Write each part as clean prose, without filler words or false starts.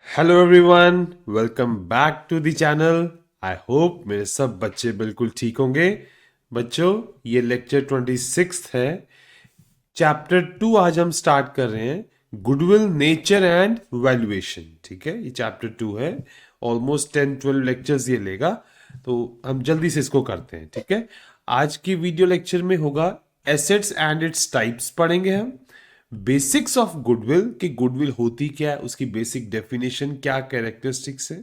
Hello everyone, welcome back to the channel. I hope मेरे सब बच्चे बिल्कुल ठीक होंगे। बच्चों, ये लेक्चर 26 है। चैप्टर 2 आज हम स्टार्ट कर रहे हैं, गुडविल, नेचर एंड वैल्यूएशन। ठीक है, ये चैप्टर 2 है। ऑलमोस्ट 10-12 लेक्चर्स ये लेगा, तो हम जल्दी से इसको करते हैं। ठीक है, आज की वीडियो लेक्चर में होगा एसेट्स एंड इट्स टाइप्स पढ़ेंगे हम। बेसिक्स ऑफ गुडविल, कि गुडविल होती क्या है, उसकी बेसिक डेफिनेशन क्या, कैरेक्टरिस्टिक्स है।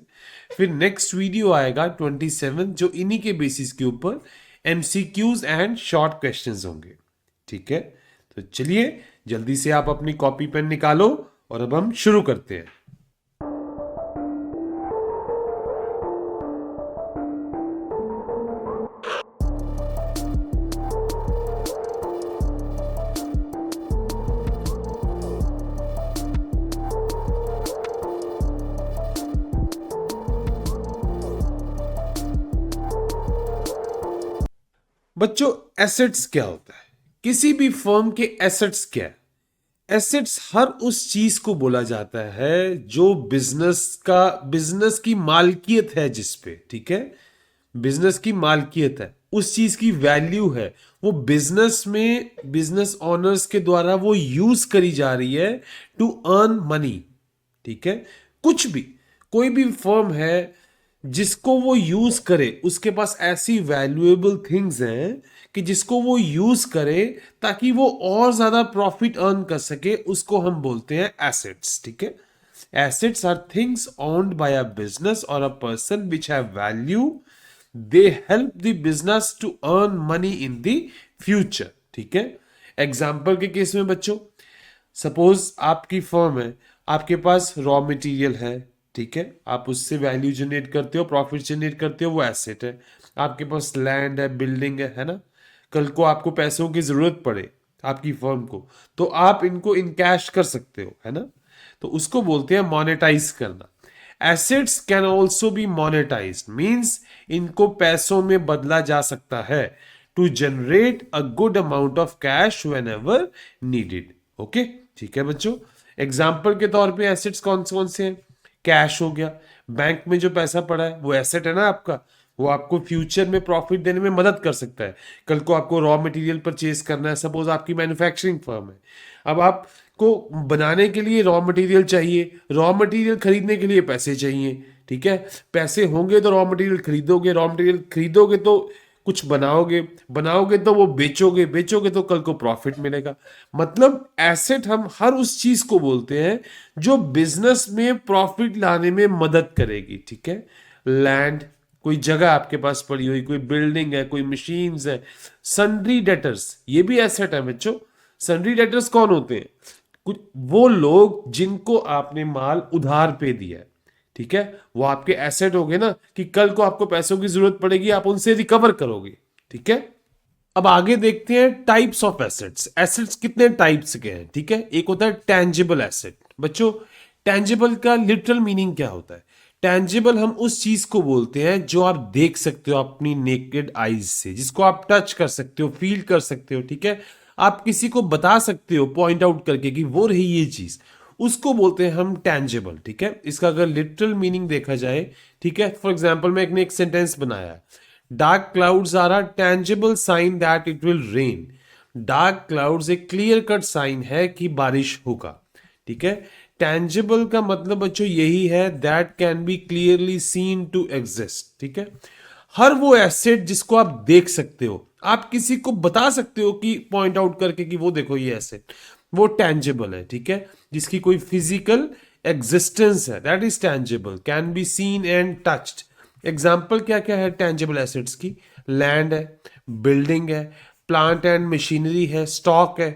फिर नेक्स्ट वीडियो आएगा 27, जो इन्हीं के बेसिस के ऊपर एमसीक्यूज एंड शॉर्ट क्वेश्चंस होंगे। ठीक है, तो चलिए जल्दी से आप अपनी कॉपी पेन निकालो और अब हम शुरू करते हैं। बच्चों, एसेट्स क्या होता है? किसी भी फर्म के एसेट्स क्या है? एसेट्स हर उस चीज को बोला जाता है जो बिजनेस की मालकियत है जिस पे, ठीक है, बिजनेस की मालकियत है, उस चीज की वैल्यू है, वो बिजनेस में बिजनेस ओनर्स के द्वारा वो यूज करी जा रही है टू अर्न मनी। ठीक है, कुछ भी, कोई भी फर्म है जिसको वो यूज करे, उसके पास ऐसी वैल्यूएबल थिंग्स हैं कि जिसको वो यूज करे ताकि वो और ज्यादा प्रॉफिट अर्न कर सके, उसको हम बोलते हैं एसेट्स। ठीक है, assets are things owned by a business और a person which have value. They help the business to earn money in the future. ठीक है, एग्जाम्पल के केस में बच्चों, सपोज आपकी फर्म है, आपके पास रॉ मटेरियल है, ठीक है, आप उससे वैल्यू जनरेट करते हो, प्रॉफिट जनरेट करते हो, वो एसेट है। आपके पास लैंड है, बिल्डिंग है ना। कल को आपको पैसों की जरूरत पड़े आपकी फर्म को, तो आप इनको इन कैश कर सकते हो, है ना। तो उसको बोलते हैं मोनेटाइज करना। Assets can also be monetize, means इनको पैसों में बदला जा सकता है to generate a good amount of cash whenever needed. Okay, ठीक है बच्चों। एग्जाम्पल के तौर पे एसेट्स कौन से हैं? कैश हो गया, बैंक में जो पैसा पड़ा है वो एसेट है ना आपका, वो आपको फ्यूचर में प्रॉफिट देने में मदद कर सकता है। कल को आपको रॉ मटेरियल परचेज करना है, सपोज आपकी मैन्युफैक्चरिंग फर्म है, अब आपको बनाने के लिए रॉ मटेरियल चाहिए, रॉ मटेरियल खरीदने के लिए पैसे चाहिए। ठीक है, पैसे होंगे तो रॉ मटेरियल खरीदोगे, रॉ मटेरियल खरीदोगे तो कुछ बनाओगे, बनाओगे तो वो बेचोगे, बेचोगे तो कल को प्रॉफिट मिलेगा। मतलब एसेट हम हर उस चीज को बोलते हैं जो बिजनेस में प्रॉफिट लाने में मदद करेगी। ठीक है, लैंड, कोई जगह आपके पास पड़ी हुई, कोई बिल्डिंग है, कोई मशीन्स है। सन्ड्री डेटर्स, ये भी एसेट है बच्चों। सन्ड्री डेटर्स कौन होते हैं? कुछ वो लोग जिनको आपने माल उधार पे दिया है, ठीक है, वो आपके एसेट हो गए ना, कि कल को आपको पैसों की जरूरत पड़ेगी, आप उनसे रिकवर करोगे। ठीक है, अब आगे देखते हैं टाइप्स ऑफ एसेट्स। एसेट्स कितने टाइप्स के हैं? ठीक है, एक होता है टेंजिबल एसेट। बच्चों, टेंजिबल का लिटरल मीनिंग क्या होता है? टेंजिबल हम उस चीज को बोलते हैं जो आप देख सकते हो अपनी नेकेड आईज से, जिसको आप टच कर सकते हो, फील कर सकते हो। ठीक है, आप किसी को बता सकते हो पॉइंट आउट करके कि वो रही ये चीज, उसको बोलते हैं हम टेंजिबल। ठीक है, इसका अगर लिटरल मीनिंग देखा जाए, ठीक है, फॉर एग्जाम्पल मैं एक सेंटेंस बनाया है, dark clouds are a tangible sign that it will rain. Dark clouds एक क्लियर कट साइन है कि बारिश होगा। ठीक है, टेंजिबल का मतलब बच्चों यही है, that can be clearly seen to exist. ठीक है, हर वो एसेट जिसको आप देख सकते हो, आप किसी को बता सकते हो कि पॉइंट आउट करके कि वो देखो ये एसेट, वो टेंजिबल है। ठीक है, जिसकी कोई फिजिकल एग्जिस्टेंस है, that is tangible, can be seen and touched. Example क्या क्या है टेंजिबल एसेट्स की? लैंड है, बिल्डिंग है, प्लांट एंड मशीनरी है, स्टॉक है।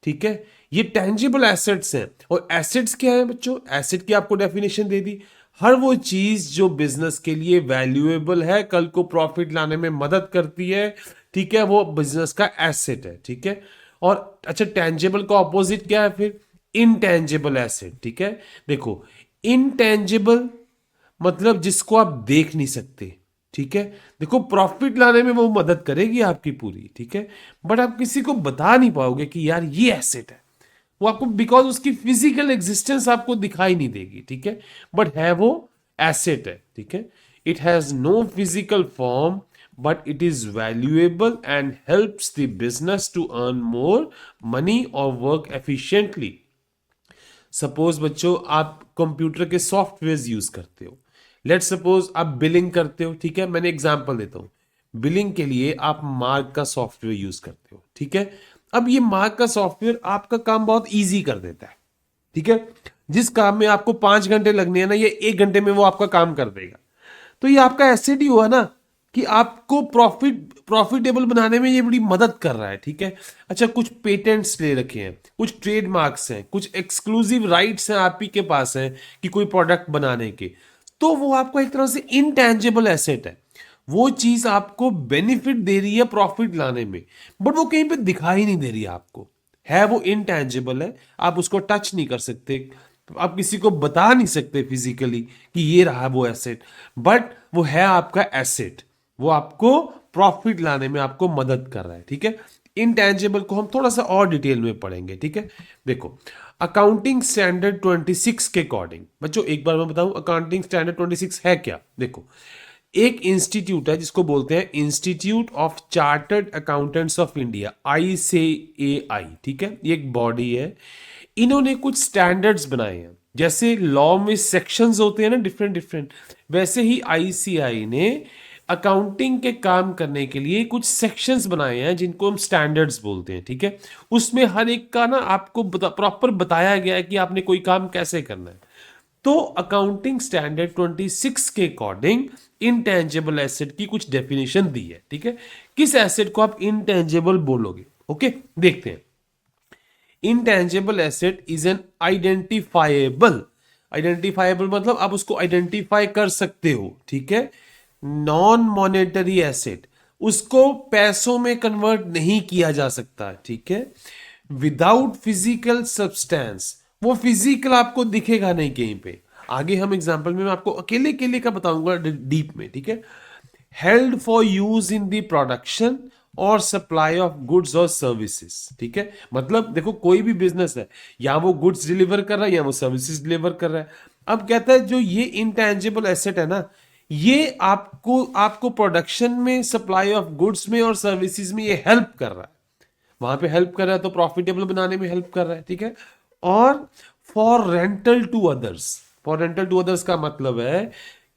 ठीक है, ये टेंजिबल एसेट्स हैं। और एसेट्स क्या है बच्चों? एसेट की आपको डेफिनेशन दे दी, हर वो चीज जो बिजनेस के लिए वैल्यूएबल है, कल को प्रॉफिट लाने में मदद करती है, ठीक है, वो बिजनेस का एसेट है। ठीक है, और अच्छा, टेंजिबल का ऑपोजिट क्या है फिर? Intangible asset. ठीक है, देखो, इनटेंजिबल मतलब जिसको आप देख नहीं सकते। ठीक है, देखो, प्रॉफिट लाने में वो मदद करेगी आपकी पूरी, ठीक है, बट आप किसी को बता नहीं पाओगे कि यार ये एसेट है। वो आपको बिकॉज उसकी फिजिकल एग्जिस्टेंस आपको दिखाई नहीं देगी, ठीक है, बट है वो एसेट है, ठीक है। It has no physical form but it is valuable and helps the business to earn more money और वर्क एफिशिएंटली। सपोज बच्चों आप कंप्यूटर के सॉफ्टवेयर यूज करते हो, लेट सपोज आप बिलिंग करते हो, ठीक है, मैंने एग्जांपल देता हूं। बिलिंग के लिए आप मार्क का सॉफ्टवेयर यूज करते हो, ठीक है। अब ये मार्क का सॉफ्टवेयर आपका काम बहुत इजी कर देता है, ठीक है। जिस काम में आपको 5 घंटे लगने हैं ना, ये 1 घंटे में वो आपका काम कर देगा। तो ये आपका एसेट ही हुआ ना, कि आपको प्रॉफिटेबल बनाने में ये बड़ी मदद कर रहा है, ठीक है। अच्छा, कुछ पेटेंट्स ले रखे हैं, कुछ ट्रेडमार्क्स हैं, कुछ एक्सक्लूसिव राइट्स हैं आप ही के पास हैं कि कोई प्रोडक्ट बनाने के, तो वो आपका एक तरह से इनटैंजिबल एसेट है। वो चीज आपको बेनिफिट दे रही है प्रॉफिट लाने में, बट वो कहीं पे दिखाई नहीं दे रही है आपको, है वो इनटैंजिबल है, आप उसको टच नहीं कर सकते, आप किसी को बता नहीं सकते फिजिकली कि ये रहा वो एसेट, बट वो है आपका एसेट, वो आपको प्रॉफिट लाने में आपको मदद कर रहा है, ठीक है। इनटैंजिबल को हम थोड़ा सा और डिटेल में पढ़ेंगे, ठीक है। देखो, अकाउंटिंग स्टैंडर्ड 26 के अकॉर्डिंग, बच्चों एक बार मैं बताऊं अकाउंटिंग स्टैंडर्ड 26 है क्या। देखो, एक इंस्टीट्यूट है जिसको बोलते हैं institute of chartered accountants of India, ICAI, ठीक है, ये एक बॉडी है। इन्होंने कुछ स्टैंडर्ड्स बनाए हैं, जैसे लॉ में सेक्शंस होते हैं ना डिफरेंट डिफरेंट, वैसे ही ICAI ने अकाउंटिंग के काम करने के लिए कुछ सेक्शंस बनाए हैं जिनको हम स्टैंडर्ड्स बोलते हैं, ठीक है। उसमें हर एक का ना आपको प्रॉपर बताया गया है कि आपने कोई काम कैसे करना है। तो अकाउंटिंग स्टैंडर्ड 26 के अकॉर्डिंग इनटेंजिबल एसेट की कुछ डेफिनेशन दी है, ठीक है। किस एसेट को आप इनटेंजिबल बोलोगे, ओके, देखते हैं। Intangible asset is an identifiable, identifiable मतलब आप उसको आइडेंटिफाई कर सकते हो, ठीक है। नॉन मॉनेटरी एसेट, उसको पैसों में कन्वर्ट नहीं किया जा सकता, ठीक है। विदाउट फिजिकल सब्सटेंस, वो फिजिकल आपको दिखेगा नहीं कहीं पे, आगे हम एग्जांपल में मैं आपको अकेले अकेले का बताऊंगा डीप में, ठीक है। Held for use in the production और सप्लाई ऑफ गुड्स और सर्विसेज, ठीक है। मतलब देखो, कोई भी बिजनेस है, या वो गुड्स डिलीवर कर रहा है या वो सर्विसेज डिलीवर कर रहा है। अब कहता है जो ये इंटेंजिबल एसेट है ना, ये आपको आपको प्रोडक्शन में, सप्लाई ऑफ गुड्स में और सर्विसेज में ये हेल्प कर रहा है, वहां पे हेल्प कर रहा है तो प्रॉफिटेबल बनाने में हेल्प कर रहा है, ठीक है। और for rental to others, for rental to others का मतलब है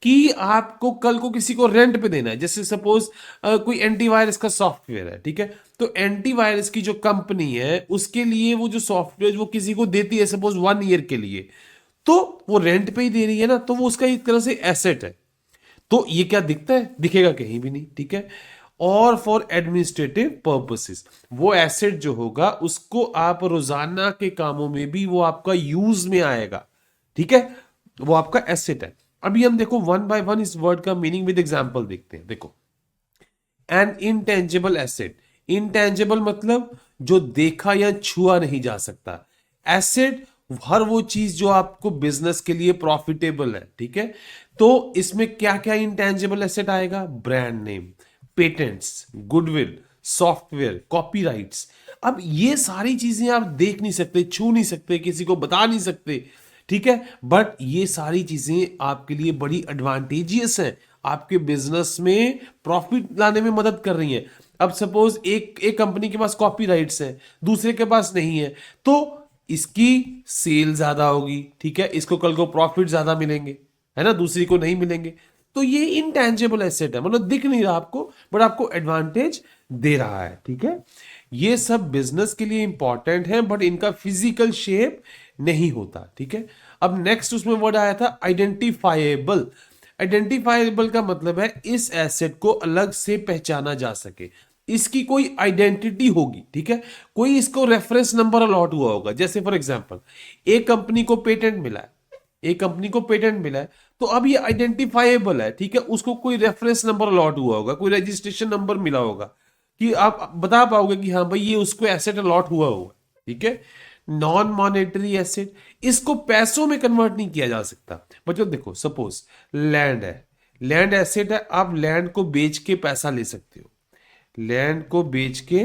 कि आपको कल को किसी को रेंट पे देना है, जैसे सपोज कोई एंटीवायरस का सॉफ्टवेयर है, ठीक है। तो एंटीवायरस की जो कंपनी है उसके लिए वो जो सॉफ्टवेयर वो किसी को देती है सपोज 1 ईयर के लिए, तो वो रेंट पे ही दे रही है ना, तो वो उसका एक तरह से एसेट है। तो ये क्या दिखता है, दिखेगा कहीं भी नहीं, ठीक है। और फॉर एडमिनिस्ट्रेटिव पर्पसेस, वो एसेट जो होगा उसको आप रोजाना के कामों में भी वो आपका यूज में आएगा, ठीक है, वो आपका एसेट है। अभी हम देखो वन बाय वन इस वर्ड का मीनिंग विद एग्जांपल देखते हैं। देखो, एन इनटेंजिबल एसेट, इनटेंजिबल मतलब जो देखा या छुआ नहीं जा सकता। एसेट हर वो चीज जो आपको बिजनेस के लिए प्रॉफिटेबल है, ठीक है। तो इसमें क्या क्या इंटेंजिबल एसेट आएगा, brand name, patents, goodwill, software, copyrights. अब ये सारी चीजें आप देख नहीं सकते, छू नहीं सकते, किसी को बता नहीं सकते, ठीक है, बट ये सारी चीजें आपके लिए बड़ी एडवांटेजियस हैं, आपके बिजनेस में प्रॉफिट लाने में मदद कर रही हैं। अब सपोज एक कंपनी के पास कॉपीराइट्स हैं, दूसरे के पास नहीं है, तो इसकी सेल ज्यादा होगी, ठीक है, इसको कल को प्रॉफिट ज्यादा मिलेंगे, है ना, दूसरी को नहीं मिलेंगे। तो ये इनटैंजिबल एसेट है, मतलब दिख नहीं रहा आपको, बट आपको एडवांटेज दे रहा है, ठीक है। ये सब बिजनेस के लिए इंपॉर्टेंट है, बट इनका फिजिकल शेप नहीं होता, ठीक है। अब नेक्स्ट उसमें वर्ड आया था आइडेंटिफाइबल। आइडेंटिफाइबल का मतलब है इस एसेट को अलग से पहचाना जा सके, इसकी कोई आइडेंटिटी होगी, ठीक है, कोई इसको रेफरेंस नंबर अलॉट हुआ होगा। जैसे फॉर एग्जांपल एक कंपनी को पेटेंट मिला है, एक कंपनी को पेटेंट मिला है, तो अब ये आइडेंटिफाइबल है, ठीक है, उसको कोई रेफरेंस नंबर अलॉट हुआ होगा, कोई रजिस्ट्रेशन नंबर मिला होगा कि आप बता पाओगे कि हाँ भाई ये उसको एसेट अलॉट हुआ हुआ, ठीक है। नॉन मॉनेटरी एसेट, इसको पैसों में कन्वर्ट नहीं किया जा सकता। मतलब देखो, सपोज लैंड है, लैंड एसेट है, आप लैंड को बेच के पैसा ले सकते हो, लैंड को बेच के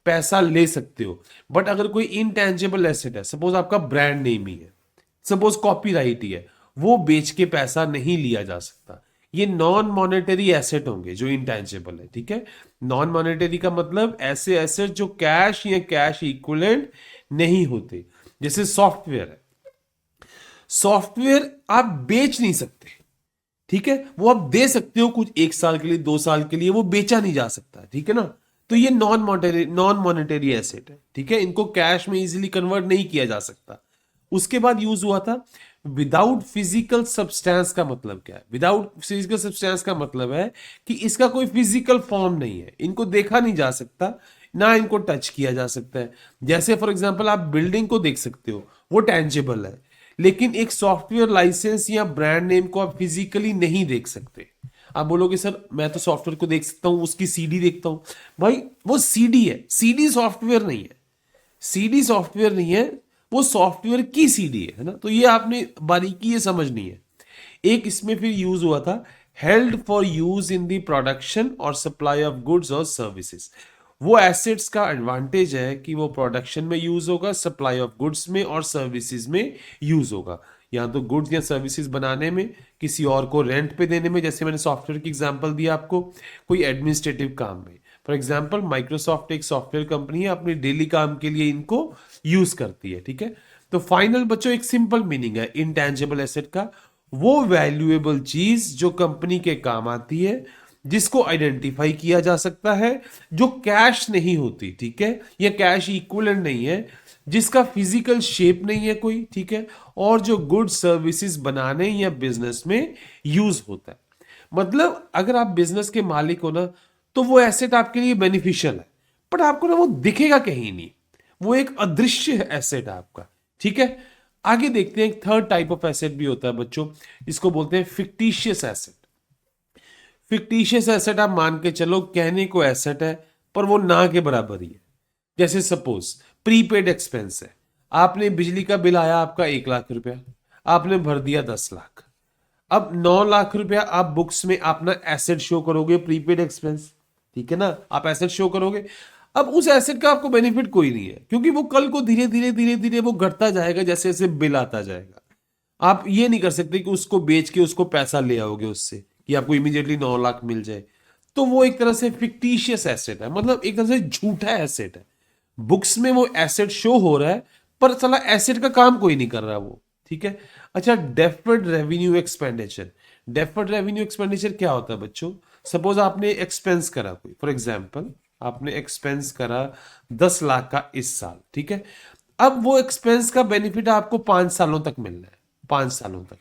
पैसा ले सकते हो। बट अगर कोई इनटेंजिबल एसेट है, सपोज आपका ब्रांड नेम ही है, सपोज कॉपीराइट ही है, वो बेच के पैसा नहीं लिया जा सकता। ये नॉन मॉनेटरी एसेट होंगे जो इंटेंजिबल है, ठीक है। नॉन मॉनेटरी का मतलब ऐसे एसेट जो कैश या कैश इक्विवेलेंट नहीं होते। जैसे सॉफ्टवेयर है, सॉफ्टवेयर आप बेच नहीं सकते, ठीक है, वो आप दे सकते हो कुछ 1 साल के लिए, 2 साल के लिए, वो बेचा नहीं जा सकता, ठीक है ना। तो ये नॉन मॉनेटरी एसेट है, ठीक है, इनको कैश में इजीली कन्वर्ट नहीं किया जा सकता। उसके बाद यूज हुआ था विदाउट फिजिकल सब्सटेंस। का मतलब क्या है? विदाउट फिजिकल सब्सटेंस का मतलब है कि इसका कोई फिजिकल फॉर्म नहीं है, इनको देखा नहीं जा सकता, ना इनको टच किया जा सकता है। जैसे फॉर एग्जांपल आप बिल्डिंग को देख सकते हो, वो टेंजिबल है, लेकिन एक सॉफ्टवेयर लाइसेंस या ब्रांड नेम को आप फिजिकली नहीं देख सकते। आप बोलोगे सर मैं तो सॉफ्टवेयर को देख सकता हूं, उसकी सीडी देखता हूं। भाई वो सीडी है, सीडी सॉफ्टवेयर नहीं है, सीडी सॉफ्टवेयर नहीं है, वो सॉफ्टवेयर की सीडी है ना। तो ये आपने बारीकी ये समझनी है। एक इसमें फिर यूज हुआ था held for use in the production और सप्लाई ऑफ गुड्स और सर्विसेज। वो एसेट्स का एडवांटेज है कि वो प्रोडक्शन में यूज होगा, सप्लाई ऑफ गुड्स में और सर्विसेज में यूज होगा। या तो गुड्स या सर्विसेज बनाने में, किसी और को रेंट पे देने में, जैसे मैंने सॉफ्टवेयर की एग्जांपल दिया आपको, कोई एडमिनिस्ट्रेटिव काम में। फॉर एग्जांपल माइक्रोसॉफ्ट एक सॉफ्टवेयर कंपनी है, अपनी डेली काम के लिए इनको यूज करती है, ठीक है। तो फाइनल बच्चों एक सिंपल मीनिंग है इंटेंजिबल एसेट का, वो वैल्यूएबल चीज जो कंपनी के काम आती है, जिसको आइडेंटिफाई किया जा सकता है, जो कैश नहीं होती, ठीक है, या कैश इक्विवेलेंट नहीं है, जिसका फिजिकल शेप नहीं है कोई, ठीक है, और जो गुड सर्विसेज बनाने या बिजनेस में यूज होता है। मतलब अगर आप बिजनेस के मालिक हो ना, तो वो एसेट आपके लिए बेनिफिशियल है, बट आपको ना वो दिखेगा कहीं नहीं, वो एक अदृश्य एसेट है आपका, ठीक है। आगे देखते हैं, थर्ड टाइप ऑफ एसेट भी होता है बच्चों, इसको बोलते हैं फिक्टिशियस एसेट। फिक्टिशियस एसेट आप मान के चलो कहने को एसेट है, पर वो ना के बराबर ही है। जैसे सपोज प्रीपेड एक्सपेंस है, आपने बिजली का बिल आया आपका 1 लाख रुपया, आपने भर दिया 10 लाख। अब 9 लाख रुपया आप बुक्स में अपना एसेट शो करोगे, प्रीपेड एक्सपेंस, ठीक है ना, आप एसेट शो करोगे। अब उस एसेट का आपको बेनिफिट कोई नहीं है, क्योंकि वो कल को धीरे धीरे धीरे धीरे वो घटता जाएगा जैसे जैसे बिल आता जाएगा। आप ये नहीं कर सकते कि उसको बेच के उसको पैसा ले आओगे उससे, कि आपको इमीडिएटली 9 लाख मिल जाए। तो वो एक तरह से फिक्टिशियस एसेट है, मतलब एक तरह से झूठा एसेट है। बुक्स में वो एसेट शो हो रहा है, पर साला एसेट का काम कोई नहीं कर रहा वो, ठीक है। अच्छा, deferred revenue expenditure. Deferred revenue expenditure क्या होता है बच्चों? सपोज आपने एक्सपेंस करा कोई, फॉर एग्जांपल आपने एक्सपेंस करा 10 लाख का इस साल, ठीक है। अब वो एक्सपेंस का बेनिफिट आपको 5 सालों तक मिलना है, 5 सालों तक।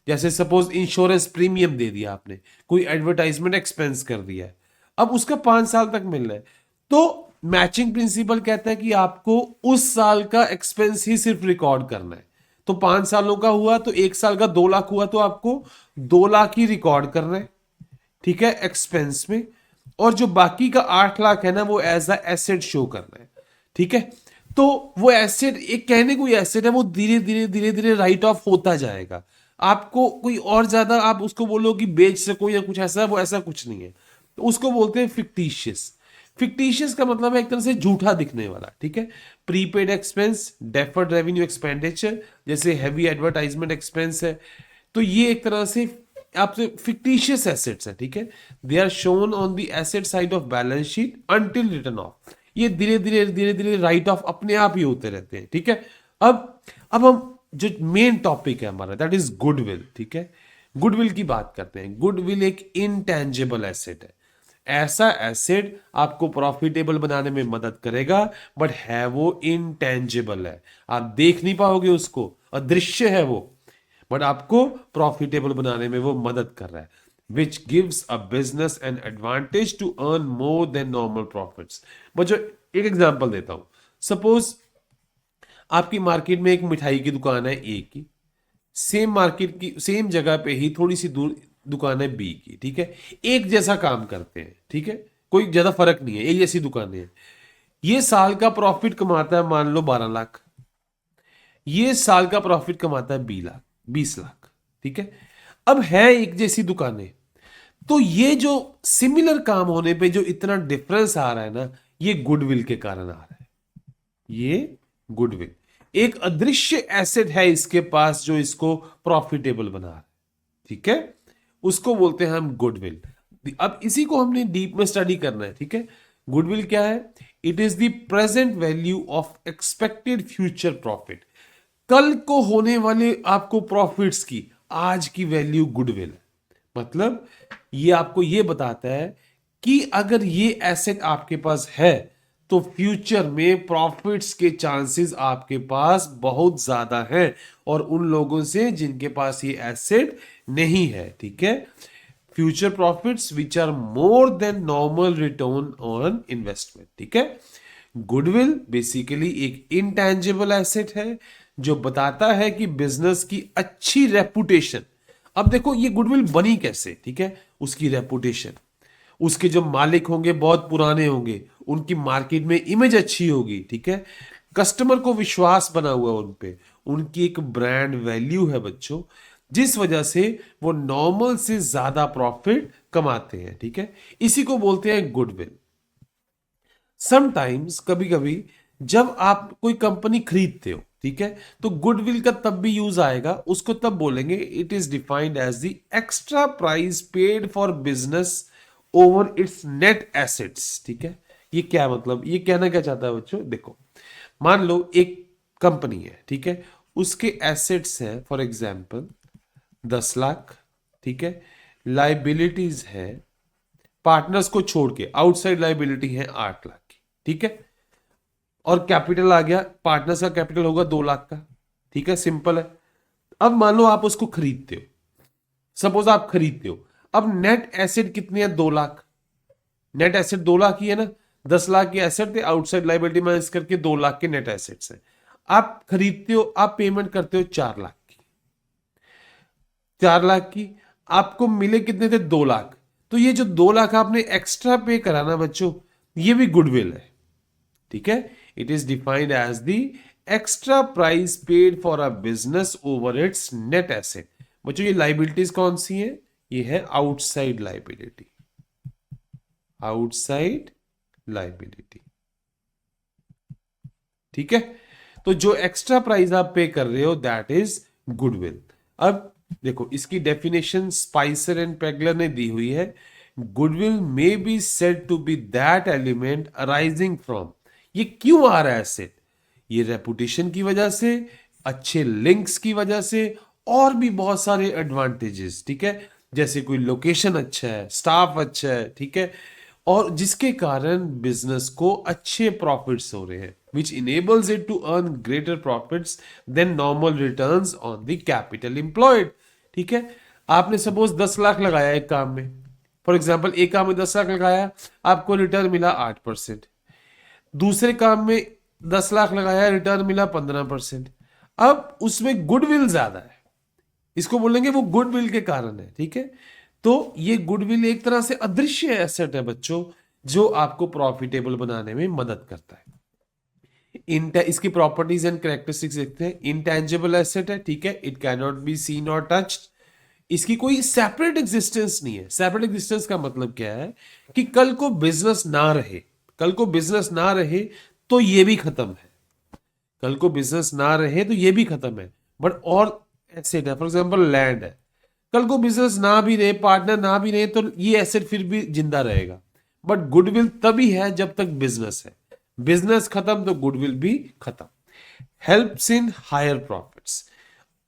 जैसे सपोज इंश्योरेंस प्रीमियम दे दिया आपने, कोई एडवर्टाइजमेंट एक्सपेंस कर दिया है, अब उसका 5 साल तक मिल रहा है। तो मैचिंग प्रिंसिपल कहता है कि आपको उस साल का एक्सपेंस ही सिर्फ रिकॉर्ड करना है। तो 5 सालों का हुआ तो 1 साल का 2 लाख हुआ, तो आपको 2 लाख ही रिकॉर्ड करना है, ठीक है, एक्सपेंस में। और जो बाकी का 8 लाख है ना, वो एज अ एसेट शो करना है, ठीक है। तो वो एसेट, एक कहने को एसेट है, वो धीरे धीरे धीरे धीरे राइट ऑफ होता जाएगा। आपको कोई और ज्यादा आप उसको बोलो कि बेच सको या कुछ ऐसा, वो ऐसा कुछ नहीं है। तो उसको बोलते हैं फिक्टिशियस। फिक्टिशियस का मतलब है एक तरह से झूठा दिखने वाला, ठीक है। Prepaid expense, deferred revenue expenditure, जैसे हैवी एडवर्टाइजमेंट एक्सपेंस है, तो ये एक तरह से आपसे फिक्टिशियस एसेट्स है, ठीक है। They are shown on the asset side of balance sheet until return of. ये धीरे धीरे धीरे धीरे राइट ऑफ अपने आप ही होते रहते हैं, ठीक है। अब हम जो मेन टॉपिक है हमारा, दैट इज गुडविल, ठीक है। गुडविल की बात करते हैं। गुडविल एक इनटेंजिबल एसेट है, ऐसा एसेट आपको प्रॉफिटेबल बनाने में मदद करेगा, बट है वो इनटेंजिबल है, आप देख नहीं पाओगे उसको, अदृश्य है वो, बट आपको प्रॉफिटेबल बनाने में वो मदद कर रहा है। Which gives a business an advantage to earn more than normal profits. बच्चों एक एग्जांपल देता हूं। सपोज आपकी मार्केट में एक मिठाई की दुकान है ए की, सेम मार्केट की सेम जगह पे ही थोड़ी सी दूर दुकान है बी की, ठीक है। एक जैसा काम करते हैं, ठीक है, कोई ज्यादा फर्क नहीं है, एक जैसी दुकानें हैं। ये साल का प्रॉफिट कमाता है मान लो 12 लाख, ये साल का प्रॉफिट कमाता है 20 लाख, ठीक है। अब है एक जैसी दुकानें, तो ये जो सिमिलर काम होने पे जो इतना डिफरेंस आ रहा है ना, ये गुडविल के कारण आ रहा है। ये गुडविल एक अदृश्य एसेट है इसके पास जो इसको प्रॉफिटेबल बना रहा है, ठीक है, उसको बोलते हैं हम गुडविल। अब इसी को हमने डीप में स्टडी करना है, ठीक है। गुडविल क्या है? It is the present value of expected future profit. कल को होने वाले आपको प्रॉफिट्स की आज की वैल्यू गुडविल है। मतलब ये आपको ये बताता है कि अगर ये एसेट आपके पास है तो फ्यूचर में प्रॉफिट्स के चांसेस आपके पास बहुत ज्यादा हैं और उन लोगों से जिनके पास ये एसेट नहीं है, ठीक है। Future profits which are more than normal return on investment, ठीक है। गुडविल बेसिकली एक इंटेंजिबल एसेट है जो बताता है कि बिजनेस की अच्छी रेपुटेशन। अब देखो ये गुडविल बनी कैसे, ठीक है। उसकी रेपुटेशन, उसके जो मालिक होंगे बहुत पुराने होंगे, उनकी मार्केट में इमेज अच्छी होगी, ठीक है। कस्टमर को विश्वास बना हुआ उन पे, उनकी एक ब्रांड वैल्यू है बच्चों, जिस वजह से वो नॉर्मल से ज्यादा प्रॉफिट कमाते हैं, ठीक है। इसी को बोलते हैं गुडविल। समटाइम्स कभी कभी जब आप कोई कंपनी खरीदते हो, ठीक है, तो गुडविल का तब भी यूज आएगा, उसको तब बोलेंगे it is defined as the extra price paid for business over its net assets, ठीक है। ये क्या मतलब, ये कहना क्या चाहता है बच्चों? देखो, मान लो एक कंपनी है, ठीक है, उसके एसेट्स हैं फॉर एग्जाम्पल 10 लाख, ठीक है, लाइबिलिटीज है पार्टनर्स को छोड़ के, आउटसाइड लाइबिलिटी है 8 लाख की, ठीक है, और कैपिटल आ गया, पार्टनर्स का कैपिटल होगा 2 लाख का, ठीक है, सिंपल है। अब मान लो आप उसको खरीदते हो, सपोज आप खरीदते हो, अब नेट एसेट कितने हैं? 2 लाख। नेट एसेट 2 लाख ही है ना, 10 लाख के एसेट थे, आउटसाइड लाइबिलिटी माइनस करके 2 लाख के नेट एसेट्स हैं। आप खरीदते हो, आप पेमेंट करते हो 4 लाख की, 4 लाख की, आपको मिले कितने थे? 2 लाख। तो ये जो 2 लाख आपने एक्स्ट्रा पे करा ना बच्चों, ये भी गुडविल है, ठीक है। It is defined as the extra price paid for a business over its net asset. बच्चों ये लाइबिलिटीज कौन सी है? ये है आउटसाइड लाइबिलिटी, आउटसाइड लाइबिलिटी, ठीक है। तो जो एक्स्ट्रा प्राइस आप पे कर रहे हो दैट इज गुडविल। अब देखो इसकी डेफिनेशन स्पाइसर एंड पेगलर ने दी हुई है। Goodwill may be said to be that element arising from, ये क्यों आ रहा है एसेट? ये रेपुटेशन की वजह से, अच्छे लिंक्स की वजह से, और भी बहुत सारे एडवांटेजेस, ठीक है, जैसे कोई लोकेशन अच्छा है, स्टाफ अच्छा है, ठीक है, और जिसके कारण बिजनेस को अच्छे प्रॉफिट्स हो रहे हैं, which enables it to earn greater profits than normal returns on the capital employed, ठीक है। आपने सपोज 10 लाख लगाया एक काम में, फॉर एग्जाम्पल एक काम में 10 लाख लगाया, आपको रिटर्न मिला 8%। दूसरे काम में 10 लाख लगाया, रिटर्न मिला 15%। अब उसमें गुडविल ज्यादा है, इसको बोलेंगे वो गुडविल के कारण है, ठीक है। तो ये गुडविल एक तरह से अदृश्य एसेट है बच्चों, जो आपको प्रॉफिटेबल बनाने में मदद करता है। इसकी प्रॉपर्टीज एंड कैरेक्टरिस्टिक्स देखते हैं। इंटेंजिबल एसेट है, ठीक है, it can not be seen और टच्ड। इसकी कोई सेपरेट एग्जिस्टेंस नहीं है। सेपरेट एग्जिस्टेंस का मतलब क्या है कि कल को बिजनेस ना रहे, कल को बिजनेस ना रहे तो ये भी खत्म है, कल को बिजनेस ना रहे तो ये भी खत्म है। बट और एसेट है, फॉर एग्जांपल लैंड है, कल को बिजनेस ना भी रहे, पार्टनर ना भी रहे, तो ये एसेट फिर भी जिंदा रहेगा। बट गुडविल तभी है जब तक बिजनेस है, बिजनेस खत्म तो गुडविल भी खत्म। हेल्प्स इन हायर प्रॉफिट्स,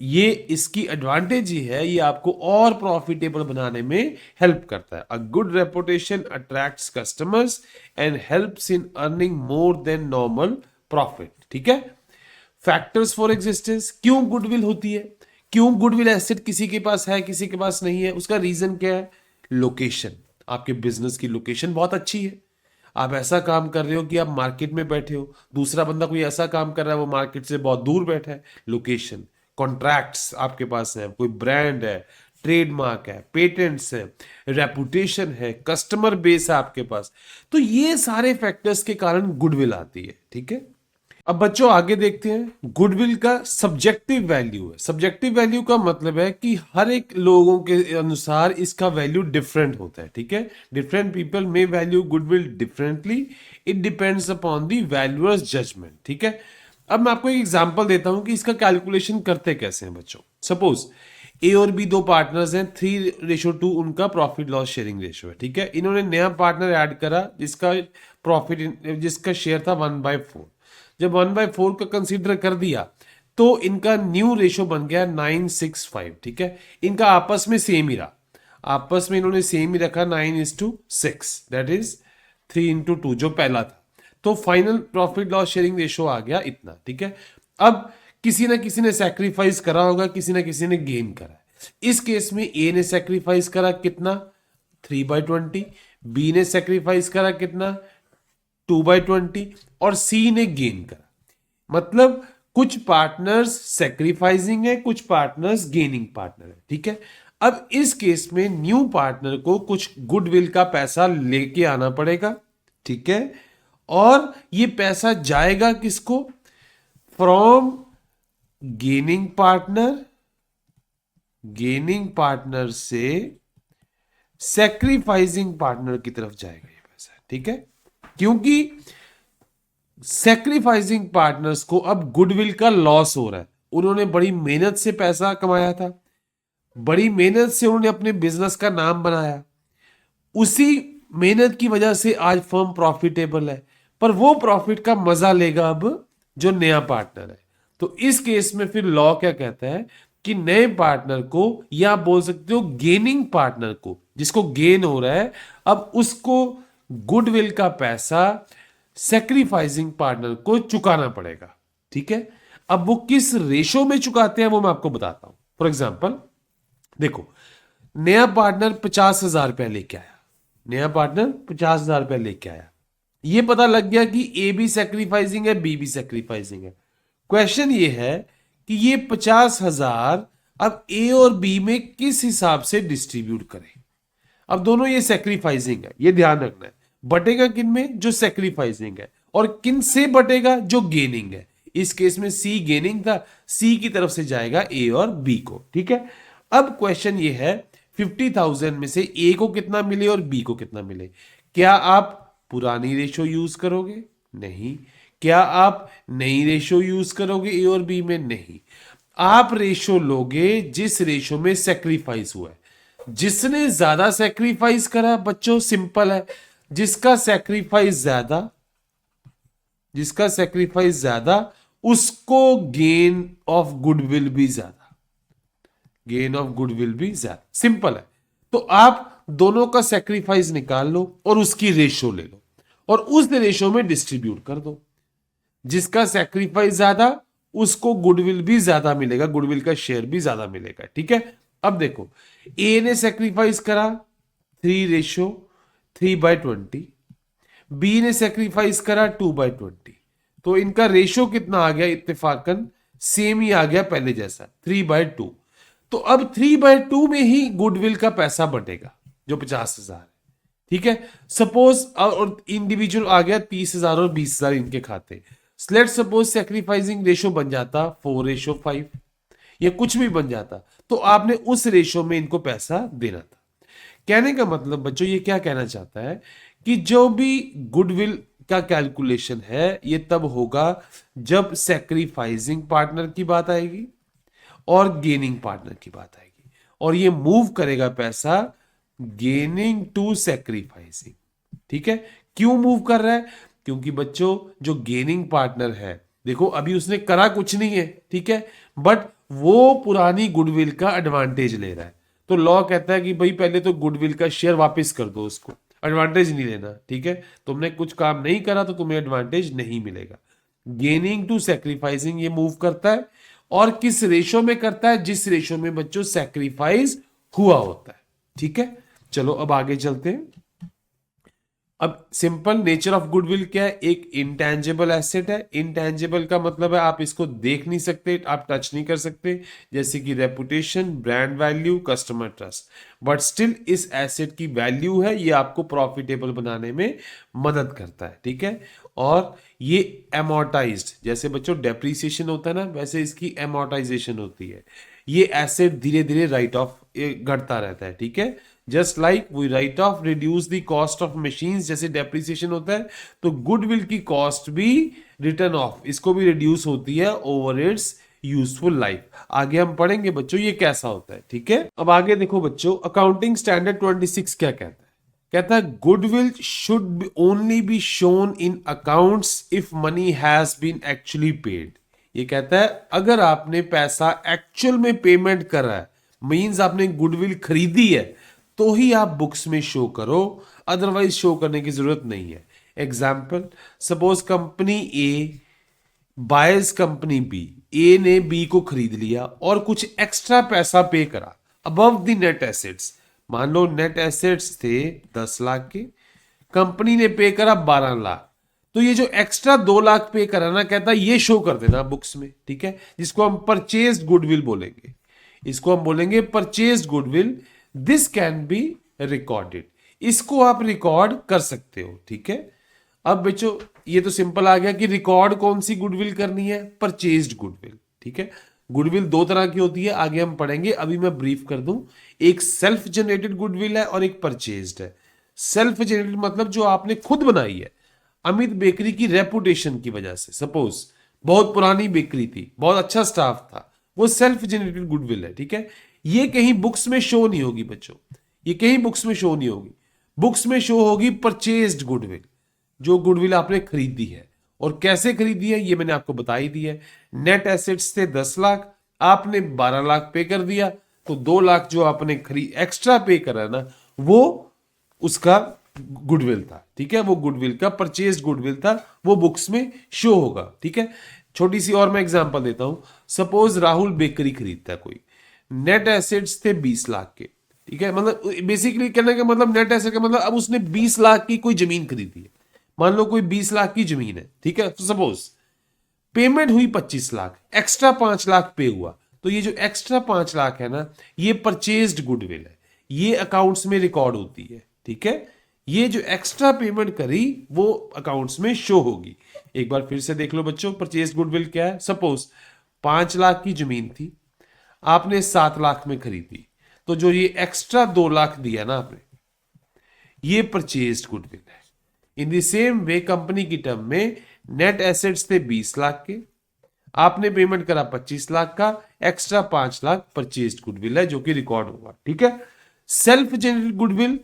ये इसकी एडवांटेज ही है, ये आपको और प्रॉफिटेबल बनाने में हेल्प करता है। A good reputation attracts customers and helps in earning more than normal profit, ठीक है। फैक्टर्स फॉर एग्जिस्टेंस, क्यों गुडविल होती है, क्यों गुडविल एसेट किसी के पास है किसी के पास नहीं है? उसका रीजन क्या है? लोकेशन, आपके बिजनेस की लोकेशन बहुत अच्छी है। आप ऐसा काम कर रहे हो कि आप मार्केट में बैठे हो, दूसरा बंदा कोई ऐसा काम कर रहा है वो मार्केट से बहुत दूर बैठा है, लोकेशन। कॉन्ट्रैक्ट्स आपके पास है, कोई ब्रांड है, ट्रेडमार्क है, पेटेंट्स है, रेपुटेशन है, कस्टमर बेस है आपके पास। तो ये सारे फैक्टर्स के कारण गुडविल आती है, ठीक है। अब बच्चों आगे देखते हैं, गुडविल का सब्जेक्टिव वैल्यू है। सब्जेक्टिव वैल्यू का मतलब है कि हर एक लोगों के अनुसार इसका वैल्यू डिफरेंट होता है, ठीक है। Different people may value goodwill differently, it depends upon the valuer's judgement, ठीक है। अब मैं आपको एक एग्जांपल देता हूं कि इसका कैलकुलेशन करते कैसे हैं बच्चों। सपोज ए और बी दो पार्टनर्स हैं, 3:2 उनका प्रॉफिट लॉस शेयरिंग रेशियो है, ठीक है। इन्होंने नया पार्टनर ऐड करा जिसका जिसका शेयर था 1/4। जब 1/4 का कंसीडर कर दिया तो इनका न्यू रेशो बन गया 9:6:5, ठीक है। इनका आपस में सेम ही रहा, आपस में इन्होंने सेम ही रखा 9:6, दैट इज 3:2 जो पहला था। तो final profit loss sharing ratio आ गया इतना, ठीक है। अब किसी ना किसी ने सैक्रिफाइस करा होगा, किसी ना किसी ने गेन करा है। इस केस में ए ने सैक्रिफाइस करा कितना, 3/20। बी ने सैक्रिफाइस करा कितना, 2/20। और सी ने गेन करा। मतलब कुछ पार्टनर्स सैक्रिफाइसिंग है, कुछ पार्टनर्स गेनिंग पार्टनर है, ठीक है। अब इस केस में न्यू पार्टनर को कुछ गुडविल का पैसा लेके आना पड़ेगा, ठीक है। और ये पैसा जाएगा किसको, फ्रॉम गेनिंग पार्टनर से सैक्रिफाइसिंग पार्टनर की तरफ जाएगा ये पैसा, ठीक है। क्योंकि सैक्रिफाइसिंग पार्टनर्स को अब गुडविल का लॉस हो रहा है। उन्होंने बड़ी मेहनत से पैसा कमाया था, बड़ी मेहनत से उन्होंने अपने बिजनेस का नाम बनाया, उसी मेहनत की वजह से आज फर्म प्रॉफिटेबल है। पर वो प्रॉफिट का मजा लेगा अब जो नया पार्टनर है। तो इस केस में फिर लॉ क्या कहता है कि नए पार्टनर को, या बोल सकते हो गेनिंग पार्टनर को, जिसको गेन हो रहा है, अब उसको गुडविल का पैसा सैक्रिफाइसिंग पार्टनर को चुकाना पड़ेगा, ठीक है। अब वो किस रेशो में चुकाते हैं वो मैं आपको बताता हूं। फॉर एग्जाम्पल देखो, नया पार्टनर 50,000 रुपया लेके आया, नया पार्टनर 50,000 रुपया लेके आया। ये पता लग गया कि ए भी सैक्रिफाइसिंग है, बी भी सैक्रिफाइसिंग है। क्वेश्चन ये है कि ये 50,000 अब ए और बी में किस हिसाब से डिस्ट्रीब्यूट करें। अब दोनों ये सैक्रिफाइसिंग है, ये ध्यान रखना है। बटेगा किन में, जो सैक्रिफाइसिंग है, और किन से बटेगा, जो गेनिंग है। इस केस में सी गेनिंग था, सी की तरफ से जाएगा ए और बी को, ठीक है। अब क्वेश्चन ये है 50,000 में से ए को कितना मिले और बी को कितना मिले। क्या आप पुरानी रेशो यूज करोगे, नहीं। क्या आप नई रेशो यूज करोगे ए और बी में, नहीं। आप रेशो लोगे जिस रेशो में सेक्रीफाइस हुआ है। जिसने ज्यादा सेक्रीफाइस करा बच्चों, सिंपल है, जिसका सेक्रीफाइस ज्यादा उसको गेन ऑफ गुडविल भी ज्यादा, गेन ऑफ गुडविल भी ज्यादा, सिंपल है। तो आप दोनों का सेक्रीफाइस निकाल लो और उसकी रेशो ले लो और उस रेशो में डिस्ट्रीब्यूट कर दो। जिसका सेक्रीफाइस ज्यादा उसको गुडविल भी ज्यादा मिलेगा, गुडविल का शेयर भी ज्यादा मिलेगा, ठीक है। अब देखो, ए ने सेक्रीफाइस करा 3:3/20, बी ने सेक्रीफाइस करा 2/20। तो इनका रेशो कितना आ गया, इत्तेफाकन सेम ही आ गया पहले जैसा, 3/2। तो अब 3/2 में ही गुडविल का पैसा बटेगा जो 50,000 है, ठीक है। सपोज और इंडिविजुअल आ गया 30,000 और 20,000 इनके खाते। लेट सपोज सैक्रिफाइसिंग रेशो बन जाता 4:5 या कुछ भी बन जाता, तो आपने उस रेशो में इनको पैसा देना था। कहने का मतलब बच्चों ये क्या कहना चाहता है कि जो भी गुडविल का कैलकुलेशन है ये तब होगा जब सैक्रिफाइसिंग पार्टनर की बात आएगी और गेनिंग पार्टनर की बात आएगी, और ये मूव करेगा पैसा गेनिंग टू सैक्रिफाइसिंग, ठीक है। क्यों मूव कर रहा है, क्योंकि बच्चों जो गेनिंग पार्टनर है, देखो अभी उसने करा कुछ नहीं है, ठीक है, बट वो पुरानी गुडविल का एडवांटेज ले रहा है। तो लॉ कहता है कि भाई पहले तो गुडविल का शेयर वापस कर दो उसको, एडवांटेज नहीं लेना, ठीक है। तुमने कुछ काम नहीं करा तो तुम्हें एडवांटेज नहीं मिलेगा। गेनिंग टू सैक्रिफाइसिंग ये मूव करता है, और किस रेशो में करता है, जिस रेशो में बच्चों सैक्रिफाइस हुआ होता है, ठीक है। चलो अब आगे चलते हैं। अब सिंपल नेचर ऑफ गुडविल क्या है, एक इंटेंजिबल एसेट है। इंटेंजिबल का मतलब है आप इसको देख नहीं सकते, आप टच नहीं कर सकते, जैसे कि reputation, brand value, customer trust, but still इस एसेट की वैल्यू है, ये आपको प्रॉफिटेबल बनाने में मदद करता है, ठीक है। और ये एमोर्टाइज्ड, जैसे बच्चों डेप्रीसिएशन होता है ना, वैसे इसकी एमोर्टाइजेशन होती है। ये एसेट धीरे धीरे राइट ऑफ घटता रहता है, ठीक है। Just like we write off reduce the cost of machine, जैसे डेप्रिसिएशन होता है, तो गुडविल की कॉस्ट भी रिटर्न ऑफ, इसको भी रिड्यूस होती है ओवर इट्स यूजफुल लाइफ। आगे हम पढ़ेंगे बच्चों ये कैसा होता है, ठीक है। अब आगे देखो बच्चों, अकाउंटिंग स्टैंडर्ड 26 क्या कहता है। कहता है goodwill should only be shown in accounts if money has been actually paid. ये कहता है अगर आपने पैसा एक्चुअल में पेमेंट करा है, मींस आपने गुडविल खरीदी है, तो ही आप बुक्स में शो करो, अदरवाइज शो करने की जरूरत नहीं है। एग्जाम्पल, सपोज कंपनी ए बायर्स कंपनी बी, ए ने बी को खरीद लिया और कुछ एक्स्ट्रा पैसा पे करा अबव द नेट एसेट्स। मान लो नेट एसेट्स थे 10 लाख के, कंपनी ने पे करा 12 लाख, तो ये जो एक्स्ट्रा 2 लाख पे करा ना, कहता है ये शो कर देना बुक्स में, ठीक है, जिसको हम परचेज्ड गुडविल बोलेंगे। इसको हम बोलेंगे purchased goodwill. This can be recorded, इसको आप रिकॉर्ड कर सकते हो, ठीक है। अब बच्चों ये तो सिंपल आ गया कि रिकॉर्ड कौन सी गुडविल करनी है, परचेज्ड गुडविल, ठीक है। गुडविल दो तरह की होती है, आगे हम पढ़ेंगे, अभी मैं ब्रीफ कर दूं। एक सेल्फ जनरेटेड गुडविल है और एक परचेज्ड है। सेल्फ जनरेटेड मतलब जो आपने खुद बनाई है, अमित बेकरी की रेपुटेशन की वजह से, सपोज बहुत पुरानी बेकरी थी, बहुत अच्छा स्टाफ था, वो सेल्फ जनरेटेड गुडविल है, ठीक है। ये कहीं बुक्स में शो नहीं होगी बच्चों, ये कहीं बुक्स में शो नहीं होगी। बुक्स में शो होगी परचेज्ड गुडविल, जो गुडविल आपने खरीदी है। और कैसे खरीदी है ये मैंने आपको बता ही दिया है। नेट एसेट्स थे 10 लाख, आपने 12 लाख पे कर दिया, तो 2 लाख जो आपने एक्स्ट्रा पे करा ना, वो उसका गुडविल था, ठीक है। वो गुडविल का परचेज्ड गुडविल था, वो बुक्स में शो होगा, ठीक है। छोटी सी और मैं एग्जांपल देता हूं। सपोज राहुल बेकरी खरीदता है कोई, नेट एसेट्स थे 20 लाख के, ठीक है। मतलब बेसिकली कहने का मतलब नेट एसेट का मतलब अब उसने 20 लाख की कोई जमीन खरीदी है। मान लो कोई 20 लाख की जमीन है, ठीक है। तो सपोज पेमेंट हुई 25 लाख, एक्स्ट्रा 5 लाख पे हुआ, तो ये जो एक्स्ट्रा 5 लाख है ना, ये परचेज्ड गुडविल है, ये अकाउंट्स में रिकॉर्ड होती है, ठीक है। ये जो एक्स्ट्रा पेमेंट करी वो अकाउंट्स में शो होगी। एक बार फिर से देख लो बच्चों, परचेज गुडविल क्या है। सपोज 5 लाख की जमीन थी, आपने 7 लाख में खरीदी, तो जो ये एक्स्ट्रा 2 लाख दिया ना आपने, ये परचेज गुडविल है। In the same way company की टर्म में नेट एसेट्स थे 20 लाख के, आपने पेमेंट करा 25 लाख का, एक्स्ट्रा 5 लाख परचेज गुडविल है जो कि रिकॉर्ड होगा, ठीक है। सेल्फ जनरेटेड गुडविल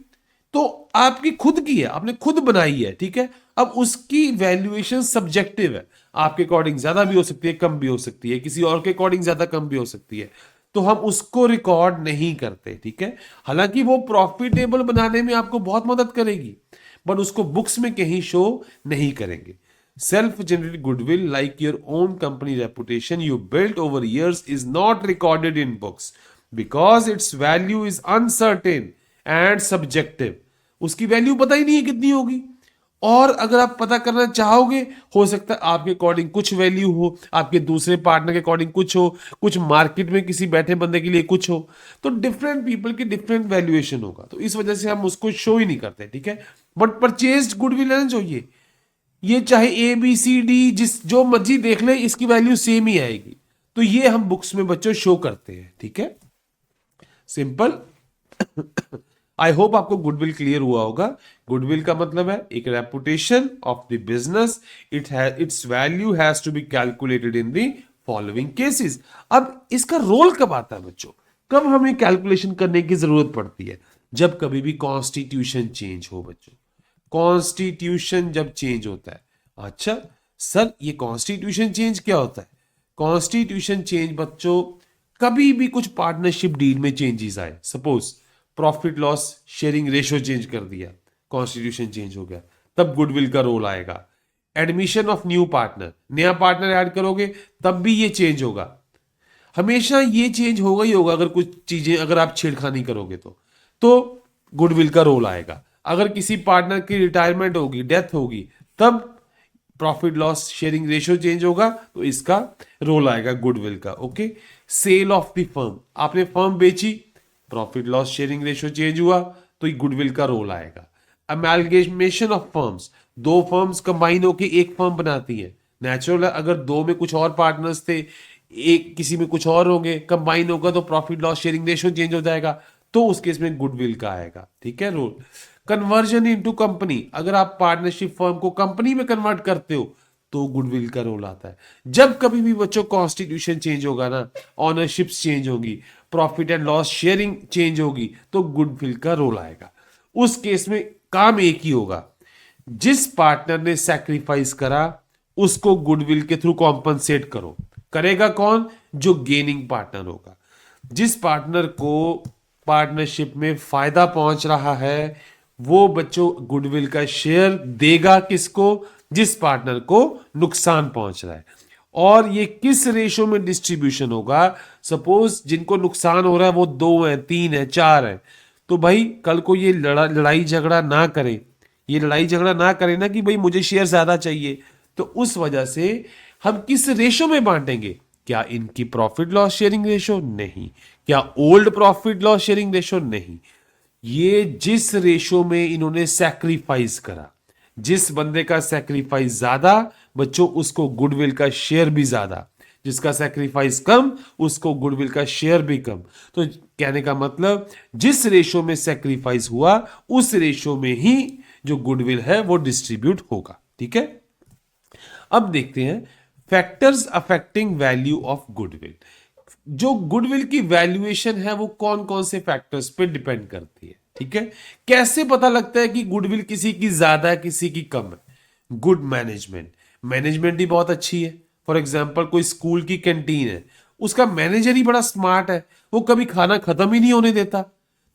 तो आपकी खुद की है, आपने खुद बनाई है, ठीक है। अब उसकी वैल्यूएशन सब्जेक्टिव है, आपके अकॉर्डिंग ज्यादा भी हो सकती है, कम भी हो सकती है, किसी और के अकॉर्डिंग ज्यादा कम भी हो सकती है, तो हम उसको रिकॉर्ड नहीं करते, ठीक है। हालांकि वो प्रॉफिटेबल बनाने में आपको बहुत मदद करेगी, बट उसको बुक्स में कहीं शो नहीं करेंगे। Self generated goodwill like your own company reputation you built over years is not recorded in books because it's value is uncertain and subjective. उसकी वैल्यू पता ही नहीं है कितनी होगी, और अगर आप पता करना चाहोगे, हो सकता है आपके अकॉर्डिंग कुछ वैल्यू हो, आपके दूसरे पार्टनर के अकॉर्डिंग कुछ हो, कुछ मार्केट में किसी बैठे बंदे के लिए कुछ हो, तो डिफरेंट पीपल की डिफरेंट वैल्यूएशन होगा, तो इस वजह से हम उसको शो ही नहीं करते, ठीक है। बट परचेज्ड गुडविल है ना जो ये चाहे ए बी सी डी जिस जो मर्जी देख ले, इसकी वैल्यू सेम ही आएगी, तो ये हम बुक्स में बच्चों शो करते हैं, ठीक है। सिंपल। आई होप आपको गुडविल क्लियर हुआ होगा। गुडविल का मतलब है एक reputation of the business, its value has to be calculated in the following cases. अब इसका रोल कब आता है बच्चों, कब हमें कैलकुलेशन करने की जरूरत पड़ती है, जब कभी भी कॉन्स्टिट्यूशन चेंज हो बच्चों। कॉन्स्टिट्यूशन जब चेंज होता है, अच्छा सर ये कॉन्स्टिट्यूशन चेंज क्या होता है। कॉन्स्टिट्यूशन चेंज बच्चों कभी भी कुछ पार्टनरशिप डील में चेंजेस आए, suppose profit loss sharing ratio change कर दिया, कॉन्स्टिट्यूशन चेंज हो गया, तब गुडविल का रोल आएगा। एडमिशन ऑफ न्यू पार्टनर, नया पार्टनर ऐड करोगे तब भी ये चेंज होगा। हमेशा ये चेंज होगा ही होगा, अगर कुछ चीजें अगर आप छेड़खानी करोगे तो गुडविल का रोल आएगा। अगर किसी पार्टनर की रिटायरमेंट होगी, डेथ होगी, तब profit loss sharing ratio change होगा, तो इसका रोल आएगा गुडविल का। Okay, sale of the firm, आपने फर्म बेची, profit loss sharing ratio change हुआ, तो ये गुडविल का रोल आएगा। अमेलगेमेशन ऑफ फर्म्स, दो फर्म्स कंबाइन होके एक फर्म बनाती है, नेचुरल है। अगर दो में कुछ और पार्टनर्स थे, एक किसी में कुछ और होंगे, कंबाइन होगा तो profit loss sharing ratio change हो जाएगा, तो उस केस में गुडविल का आएगा। ठीक है रूल। कन्वर्जन इनटू कंपनी, अगर आप पार्टनरशिप फर्म को कंपनी में कन्वर्ट करते हो तो गुडविल का रोल आता है। जब कभी भी बच्चों कॉन्स्टिट्यूशन चेंज होगा ना, ऑनरशिप्स चेंज होगी, profit and loss sharing change होगी, तो गुडविल का रोल आएगा। उस केस में काम एक ही होगा, जिस पार्टनर ने सैक्रिफाइस करा उसको गुडविल के थ्रू कॉम्पनसेट करो। करेगा कौन? जो गेनिंग पार्टनर होगा। जिस पार्टनर को पार्टनरशिप में फायदा पहुंच रहा है, वो बच्चों गुडविल का शेयर देगा किसको? जिस पार्टनर को नुकसान पहुंच रहा है। और ये किस रेशो में डिस्ट्रीब्यूशन होगा? सपोज जिनको नुकसान हो रहा है वो 2 है, 3 है, 4 है, तो भाई कल को ये लड़ाई झगड़ा ना करे, ये लड़ाई झगड़ा ना करे ना कि भाई मुझे शेयर ज्यादा चाहिए, तो उस वजह से हम किस रेशो में बांटेंगे? क्या इनकी प्रॉफिट लॉस शेयरिंग रेशो? नहीं। क्या old profit loss sharing ratio? नहीं। ये जिस रेशो में इन्होंने सैक्रिफाइस करा, जिस बंदे का सैक्रिफाइस ज्यादा बच्चों उसको गुडविल का शेयर भी ज्यादा, जिसका सैक्रिफाइस कम उसको गुडविल का शेयर भी कम। तो कहने का मतलब जिस रेशो में सैक्रिफाइस हुआ उस रेशो में ही जो गुडविल है वो डिस्ट्रीब्यूट होगा। ठीक है, अब देखते हैं factors affecting value of goodwill. जो गुडविल की वैल्यूएशन है वो कौन कौन से फैक्टर्स पे डिपेंड करती है। ठीक है, कैसे पता लगता है कि गुडविल किसी की ज्यादा है किसी की कम है? गुड मैनेजमेंट, मैनेजमेंट ही बहुत अच्छी है। फॉर एग्जाम्पल कोई स्कूल की कैंटीन है, उसका मैनेजर ही बड़ा स्मार्ट है, वो कभी खाना खत्म ही नहीं होने देता,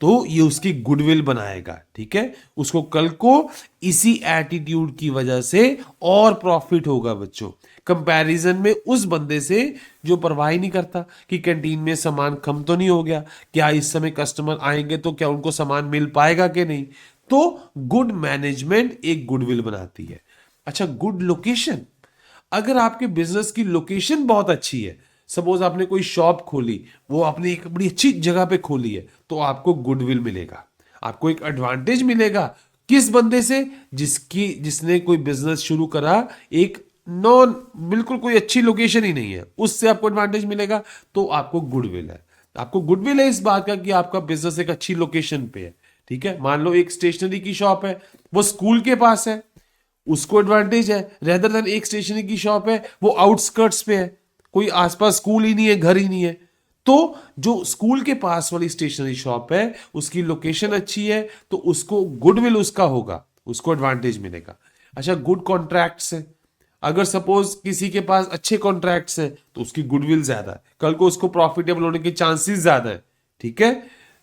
तो ये उसकी गुडविल बनाएगा। ठीक है, उसको कल को इसी एटीट्यूड की वजह से और प्रॉफिट होगा बच्चों, कंपैरिजन में उस बंदे से जो परवाह ही नहीं करता कि कैंटीन में सामान कम तो नहीं हो गया, क्या इस समय कस्टमर आएंगे तो क्या उनको सामान मिल पाएगा कि नहीं। तो गुड मैनेजमेंट एक गुडविल बनाती है। अच्छा, गुड लोकेशन, अगर आपके बिजनेस की लोकेशन बहुत अच्छी है, सपोज आपने कोई शॉप खोली, वो आपने एक बड़ी अच्छी जगह पे खोली है, तो आपको गुडविल मिलेगा, आपको एक एडवांटेज मिलेगा। किस बंदे से? जिसने कोई बिजनेस शुरू करा एक नॉन बिल्कुल कोई अच्छी लोकेशन ही नहीं है, उससे आपको एडवांटेज मिलेगा, तो आपको गुडविल है। आपको गुडविल है इस बात का कि आपका बिजनेस एक अच्छी लोकेशन पे है। ठीक है, मान लो एक स्टेशनरी की शॉप है, वो स्कूल के पास है, उसको एडवांटेज है। रेदर देन एक स्टेशनरी की शॉप है वो आउटस्कर्ट्स पे है, कोई आसपास स्कूल ही नहीं है, घर ही नहीं है, तो जो स्कूल के पास वाली स्टेशनरी शॉप है उसकी लोकेशन अच्छी है, तो उसको गुडविल उसका होगा, उसको एडवांटेज मिलेगा। अच्छा, गुड कॉन्ट्रैक्ट्स है, अगर सपोज किसी के पास अच्छे कॉन्ट्रैक्ट्स हैं तो उसकी गुडविल ज्यादा है, कल को उसको प्रॉफिटेबल होने के चांसेस ज्यादा है। ठीक है,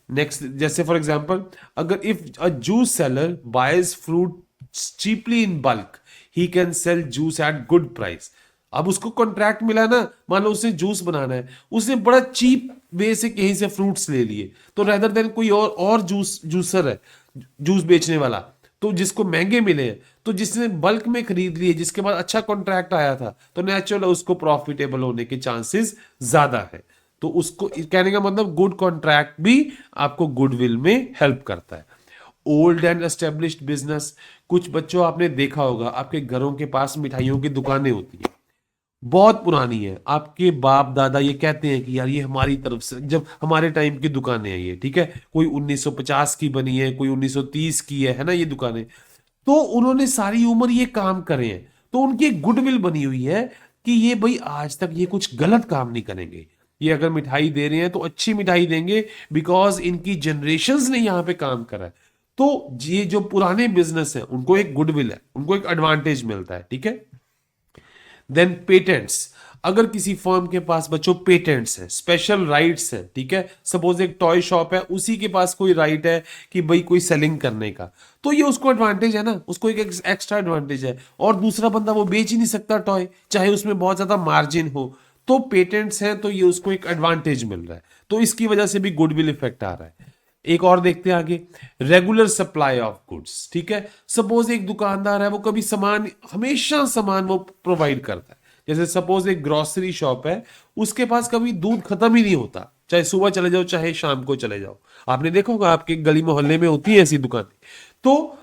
नेक्स्ट जैसे फॉर एग्जांपल, अगर if a juice seller buys fruit cheaply in bulk, he can sell juice at good price. अब उसको कॉन्ट्रैक्ट मिला ना, मान लो उसे जूस बनाना है, उसने बड़ा चीप वे से कहीं से फ्रूट्स ले लिए, तो रेदर देन कोई और जूसर है, जूस बेचने वाला, तो जिसको महंगे मिले हैं, तो जिसने बल्क में खरीद लिए, जिसके बाद अच्छा कॉन्ट्रैक्ट आया था, तो नेचुरल उसको प्रॉफिटेबल होने के चांसेस ज्यादा है। तो उसको कहने का मतलब गुड कॉन्ट्रैक्ट भी आपको गुडविल में हेल्प करता है। ओल्ड एंड एस्टेब्लिश्ड बिजनेस, कुछ बच्चों आपने देखा होगा आपके घरों के पास मिठाइयों की दुकानें होती है, बहुत पुरानी है, आपके बाप दादा ये कहते हैं कि यार ये हमारी तरफ से जब हमारे टाइम की दुकानें हैं ये। ठीक है, कोई 1950 की बनी है, कोई 1930 की है ना ये दुकानें, तो उन्होंने सारी उम्र ये काम करे हैं, तो उनकी एक गुडविल बनी हुई है कि ये भाई आज तक ये कुछ गलत काम नहीं करेंगे, ये अगर मिठाई दे रहे हैं तो अच्छी मिठाई देंगे, बिकॉज इनकी जनरेशंस ने यहाँ पे काम करा है। तो ये जो पुराने बिजनेस है उनको एक गुडविल है, उनको एक एडवांटेज मिलता है। ठीक है, देन पेटेंट्स, अगर किसी फर्म के पास बच्चों पेटेंट्स है, स्पेशल राइट्स है, ठीक है, सपोज एक टॉय शॉप है, उसी के पास कोई राइट है कि भाई कोई सेलिंग करने का, तो ये उसको एडवांटेज है ना, उसको एक एक्स्ट्रा एडवांटेज है, और दूसरा बंदा वो बेच ही नहीं सकता टॉय, चाहे उसमें बहुत ज्यादा मार्जिन हो, तो पेटेंट्स हैं तो ये उसको एक एडवांटेज मिल रहा है, तो इसकी वजह से भी गुडविल इफेक्ट आ रहा है। एक और देखते हैं आगे, रेगुलर सप्लाई ऑफ गुड्स। ठीक है, सपोज एक दुकानदार है, वो कभी सामान, हमेशा सामान वो प्रोवाइड करता है। जैसे सपोज एक ग्रोसरी शॉप है, उसके पास कभी दूध खत्म ही नहीं होता, चाहे सुबह चले जाओ चाहे शाम को चले जाओ। आपने देखा होगा आपके गली मोहल्ले में होती है ऐसी दुकानें। तो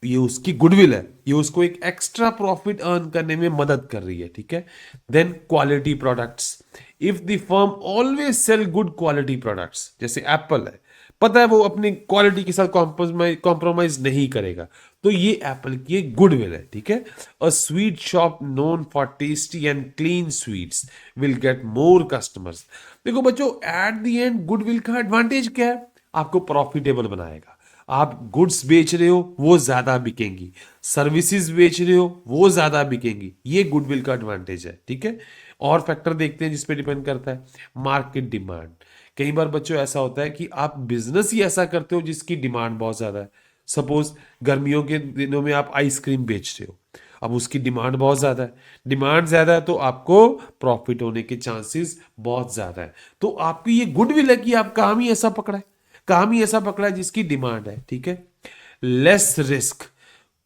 ये उसकी गुडविल है, ये उसको एक एक्स्ट्रा प्रॉफिट अर्न करने में मदद कर रही है। ठीक है, then quality products. If the firm always sell good quality products, जैसे एप्पल है, पता है वो अपनी क्वालिटी के साथ कॉम्प्रोमाइज नहीं करेगा, तो ये एप्पल की एक गुडविल है। ठीक है, a sweet shop known for tasty and clean sweets will get more customers. देखो बच्चों, एट द एंड गुडविल का एडवांटेज क्या है? आपको प्रॉफिटेबल बनाएगा। आप गुड्स बेच रहे हो वो ज्यादा बिकेंगी, सर्विसेज बेच रहे हो वो ज्यादा बिकेंगी, ये गुडविल का एडवांटेज है। ठीक है, और फैक्टर देखते हैं जिसपे डिपेंड करता है, मार्केट डिमांड। कई बार बच्चों ऐसा होता है कि आप बिजनेस ही ऐसा करते हो जिसकी डिमांड बहुत ज्यादा है। सपोज गर्मियों के दिनों में आप आइसक्रीम बेच रहे हो, अब उसकी डिमांड बहुत ज्यादा है, डिमांड ज्यादा है तो आपको प्रॉफिट होने के चांसेस बहुत ज्यादा है। तो आपकी ये गुडविल है कि आप काम ही ऐसा पकड़ा है, काम ही ऐसा पकड़ा है जिसकी डिमांड है। ठीक है, लेस रिस्क।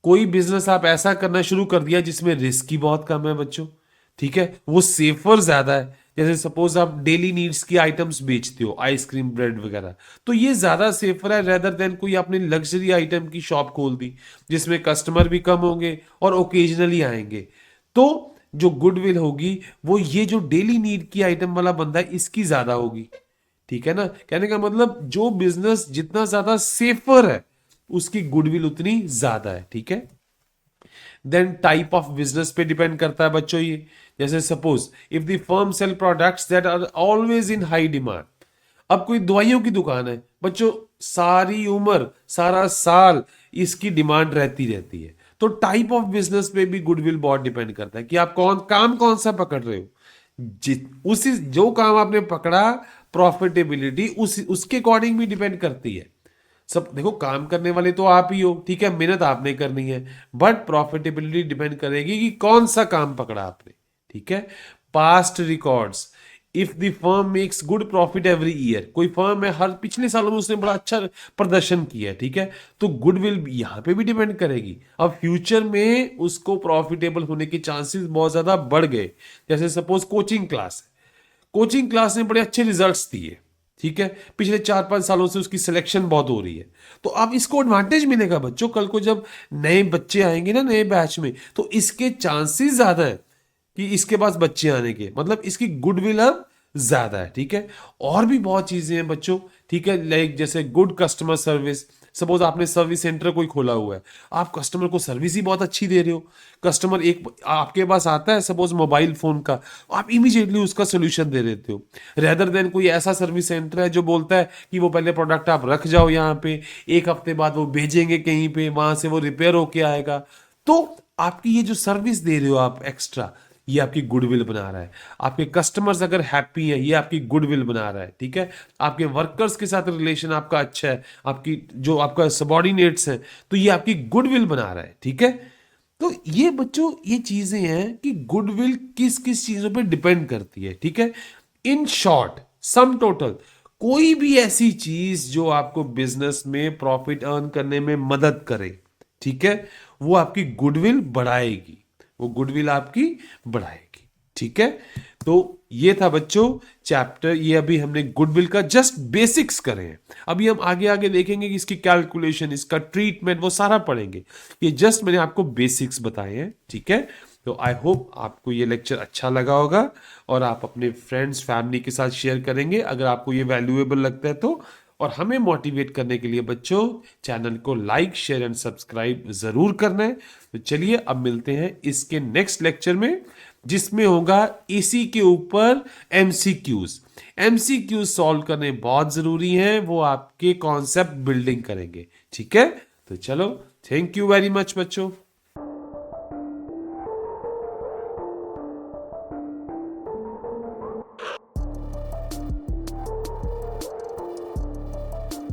कोई बिजनेस आप ऐसा करना शुरू कर दिया जिसमें रिस्क ही बहुत कम है बच्चों। ठीक है, वो सेफर ज्यादा है। जैसे सपोज आप डेली नीड्स की आइटम्स बेचते हो, आइसक्रीम, ब्रेड वगैरह, तो ये ज्यादा सेफर है रेदर देन कोई आपने लग्जरी आइटम की शॉप खोल दी जिसमें कस्टमर भी कम होंगे और ओकेजनली आएंगे। तो जो गुडविल होगी वो ये जो डेली नीड की आइटम वाला बंदा है इसकी ज्यादा होगी। ठीक है ना, कहने का मतलब जो बिजनेस जितना ज्यादा सेफर है उसकी गुडविल उतनी ज्यादा है। ठीक है, देन टाइप ऑफ बिजनेस पे डिपेंड करता है बच्चों ये। जैसे suppose if the firm sell products that are always in high demand. अब कोई दवाइयों की दुकान है बच्चों, सारी उम्र सारा साल इसकी डिमांड रहती रहती है, तो टाइप ऑफ बिजनेस पे भी गुडविल बहुत डिपेंड करता है कि आप कौन सा पकड़ रहे हो। उसी जो काम आपने पकड़ा, प्रॉफिटेबिलिटी उसके अकॉर्डिंग भी डिपेंड करती है। सब देखो, काम करने वाले तो आप ही हो, ठीक है, मेहनत आपने करनी है, बट प्रॉफिटेबिलिटी डिपेंड करेगी कि कौन सा काम पकड़ा आपने। ठीक है, past records. If the firm makes good profit every year, कोई फर्म है हर पिछले सालों में उसने बड़ा अच्छा प्रदर्शन किया है, ठीक है, तो गुडविल यहां पे भी डिपेंड करेगी। अब फ्यूचर में उसको प्रॉफिटेबल होने के चांसेस बहुत ज्यादा बढ़ गए। जैसे सपोज कोचिंग क्लास है, कोचिंग क्लास ने बड़े अच्छे रिजल्ट्स दिए, ठीक है, पिछले 4-5 सालों से उसकी सिलेक्शन बहुत हो रही है, तो अब इसको एडवांटेज मिलेगा बच्चों। कल को जब नए बच्चे आएंगे ना नए बैच में, तो इसके चांसेस ज्यादा है कि इसके पास बच्चे आने के, मतलब इसकी गुडविल अब ज्यादा है। ठीक है, और भी बहुत चीजें हैं बच्चों। ठीक है, लाइक जैसे गुड कस्टमर सर्विस। सपोज आपने सर्विस सेंटर कोई खोला हुआ है, आप कस्टमर को सर्विस ही बहुत अच्छी दे रहे हो, कस्टमर एक आपके पास आता है सपोज मोबाइल फोन का, आप इमीडिएटली उसका सोल्यूशन दे देते हो, रेदर देन कोई ऐसा सर्विस सेंटर है जो बोलता है कि वो पहले प्रोडक्ट आप रख जाओ यहाँ पे, एक हफ्ते बाद वो भेजेंगे कहीं पे, वहां से वो रिपेयर होके आएगा। तो आपकी ये जो सर्विस दे रहे हो आप एक्स्ट्रा, ये आपकी गुडविल बना रहा है। आपके कस्टमर्स अगर हैप्पी हैं, ये आपकी गुडविल बना रहा है। ठीक है, आपके वर्कर्स के साथ रिलेशन आपका अच्छा है, आपकी जो आपका सबॉर्डिनेट्स हैं, तो ये आपकी गुडविल बना रहा है। ठीक है, तो ये बच्चों ये चीजें हैं कि गुडविल किस किस चीजों पे डिपेंड करती है। ठीक है, इन शॉर्ट सम टोटल, कोई भी ऐसी चीज जो आपको बिजनेस में प्रॉफिट अर्न करने में मदद करे, ठीक है, वो आपकी गुडविल बढ़ाएगी, वो गुडविल आपकी बढ़ाएगी। ठीक है, तो ये था बच्चों चैप्टर, ये अभी हमने गुडविल का जस्ट बेसिक्स करे हैं। अभी हम आगे आगे देखेंगे कि इसकी कैलकुलेशन, इसका ट्रीटमेंट, वो सारा पढ़ेंगे। ये जस्ट मैंने आपको बेसिक्स बताए हैं। ठीक है, तो आई होप आपको ये लेक्चर अच्छा लगा होगा और आप अपने फ्रेंड्स फैमिली के साथ शेयर करेंगे अगर आपको ये वैल्यूएबल लगता है तो। और हमें मोटिवेट करने के लिए बच्चों चैनल को लाइक शेयर एंड सब्सक्राइब जरूर करना है। तो चलिए अब मिलते हैं इसके नेक्स्ट लेक्चर में, जिसमें होगा इसी के ऊपर एमसीक्यूज। एमसीक्यूज सॉल्व करने बहुत जरूरी हैं, वो आपके कॉन्सेप्ट बिल्डिंग करेंगे। ठीक है, तो चलो, थैंक यू वेरी मच बच्चों।